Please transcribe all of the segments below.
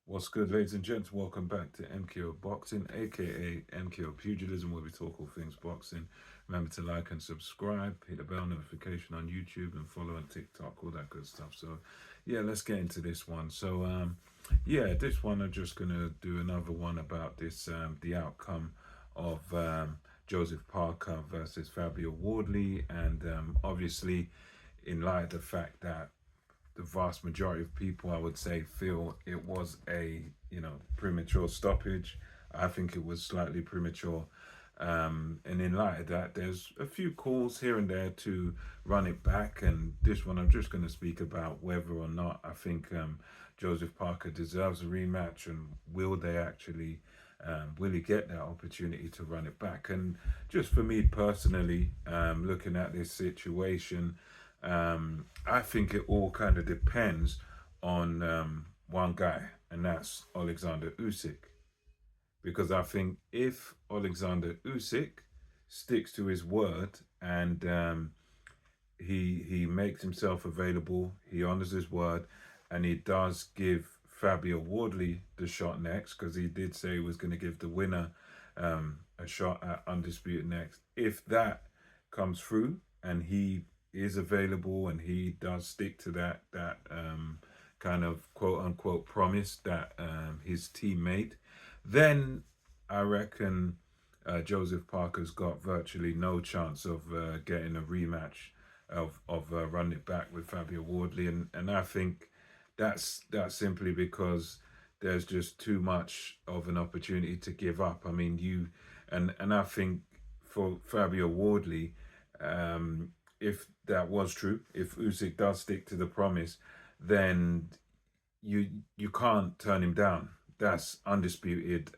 What's good, ladies and gents? Welcome back to MKO Boxing, aka MKO Pugilism, where we talk all things boxing. Remember to like and subscribe, hit the bell notification on YouTube, and follow on TikTok, all that good stuff. So, yeah, let's get into this one. This one I'm just gonna do another one about this the outcome of Joseph Parker versus Fabio Wardley, and obviously, in light of the fact that the vast majority of people, I would say, feel it was a premature stoppage. I think it was slightly premature. And in light of that, there's a few calls here and there to run it back. And this one, I'm just going to speak about whether or not I think Joseph Parker deserves a rematch, and will he get that opportunity to run it back? And just for me personally, looking at this situation, I think it all kind of depends on one guy, and that's Alexander Usyk. Because I think if Alexander Usyk sticks to his word and he makes himself available, he honors his word, and he does give Fabio Wardley the shot next, because he did say he was going to give the winner a shot at Undisputed next. If that comes through and he is available and he does stick to that kind of quote unquote promise that his team made, then I reckon Joseph Parker's got virtually no chance of getting a rematch of running it back with Fabio Wardley, and I think that's simply because there's just too much of an opportunity to give up. I mean, and I think for Fabio Wardley, if that was true, if Usyk does stick to the promise, then you can't turn him down. That's undisputed.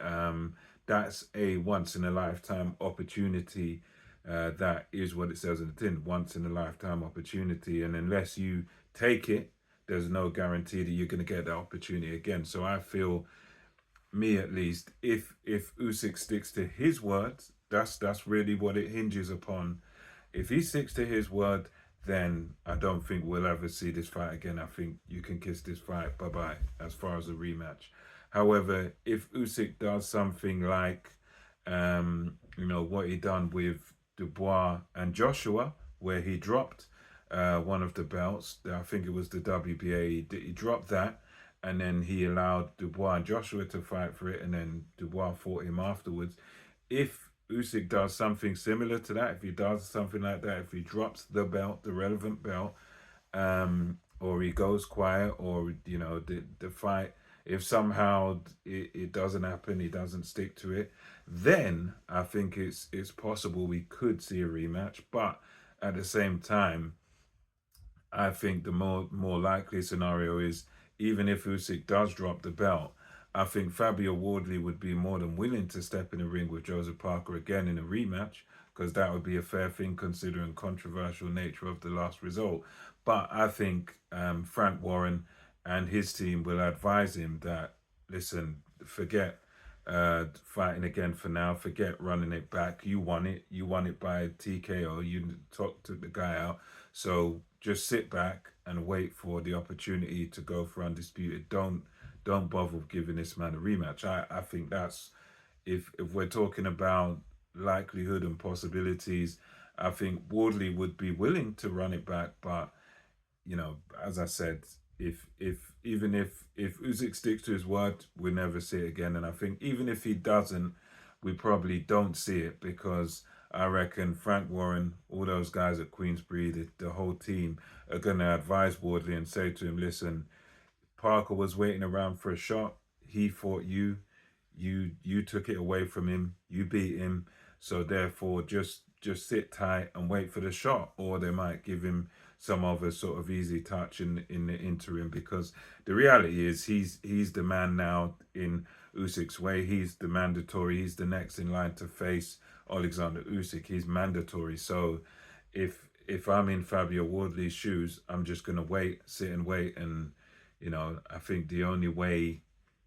That's a once in a lifetime opportunity. That is what it says in the tin. Once in a lifetime opportunity, and unless you take it, there's no guarantee that you're going to get that opportunity again. So I feel, me at least, if Usyk sticks to his words, that's really what it hinges upon. If he sticks to his word, then I don't think we'll ever see this fight again. I think you can kiss this fight bye bye as far as a rematch. However, if Usyk does something like, what he done with Dubois and Joshua, where he dropped one of the belts, I think it was the WBA, he dropped that, and then he allowed Dubois and Joshua to fight for it, and then Dubois fought him afterwards. If Usyk does something similar to that, if he does something like that, if he drops the belt, the relevant belt, or he goes quiet, or the fight, if somehow it doesn't happen, he doesn't stick to it, then I think it's possible we could see a rematch. But at the same time, I think the more likely scenario is, even if Usyk does drop the belt, I think Fabio Wardley would be more than willing to step in the ring with Joseph Parker again in a rematch, because that would be a fair thing considering controversial nature of the last result. But I think Frank Warren and his team will advise him that, listen, forget fighting again for now. Forget running it back. You won it. You won it by TKO. You took the guy out. So just sit back and wait for the opportunity to go for undisputed. Don't bother giving this man a rematch. I think that's, if we're talking about likelihood and possibilities, I think Wardley would be willing to run it back. But as I said, if Usyk sticks to his word, we'll never see it again. And I think even if he doesn't, we probably don't see it, because I reckon Frank Warren, all those guys at Queensbury, the whole team are going to advise Wardley and say to him, listen, Parker was waiting around for a shot. He fought you. You took it away from him. You beat him. So therefore, just sit tight and wait for the shot, or they might give him some other sort of easy touch in the interim. Because the reality is, he's the man now in Usyk's way. He's the mandatory. He's the next in line to face Alexander Usyk. He's mandatory. So if I'm in Fabio Wardley's shoes, I'm just gonna sit and wait. And I think the only way,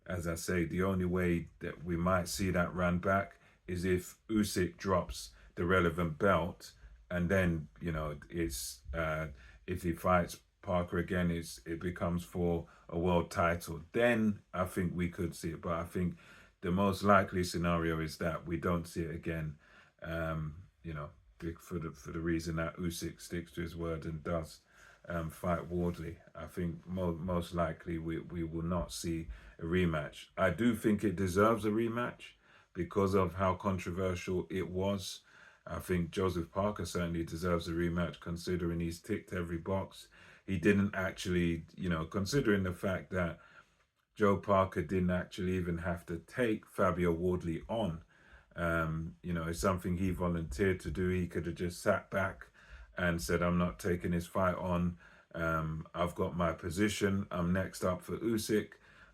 as I say, the only way that we might see that run back is if Usyk drops the relevant belt, and then it's if he fights Parker again, it becomes for a world title, then I think we could see it. But I think the most likely scenario is that we don't see it again. You know, for the reason that Usyk sticks to his word and does fight Wardley. I think most likely we will not see a rematch. I do think it deserves a rematch because of how controversial it was. I think Joseph Parker certainly deserves a rematch considering he's ticked every box. He didn't actually, considering the fact that Joe Parker didn't actually even have to take Fabio Wardley on. It's something he volunteered to do. He could have just sat back and said, I'm not taking his fight on. I've got my position. I'm next up for Usyk.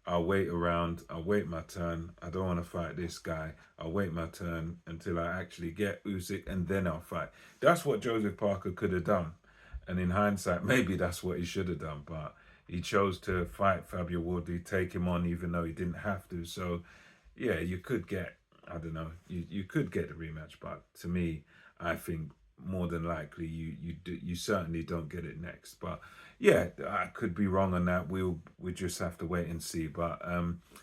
I'll wait around. I'll wait my turn. I don't want to fight this guy. I'll wait my turn until I actually get Usyk and then I'll fight. That's what Joseph Parker could have done. And in hindsight, maybe that's what he should have done. But he chose to fight Fabio Wardley, take him on even though he didn't have to. So, yeah, you could get, I don't know, you could get a rematch. But to me, I think more than likely you certainly don't get it next. But yeah, I could be wrong on that. We just have to wait and see. But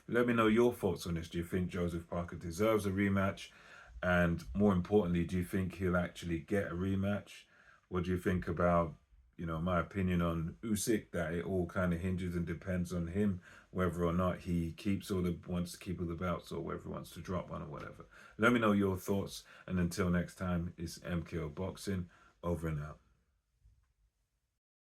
let me know your thoughts on this. Do you think Joseph Parker deserves a rematch? And more importantly, do you think he'll actually get a rematch? What do you think about, my opinion on Usyk, that it all kind of hinges and depends on him, whether or not he wants to keep all the belts or whether he wants to drop one or whatever. Let me know your thoughts. And until next time, it's MKO Boxing, over and out.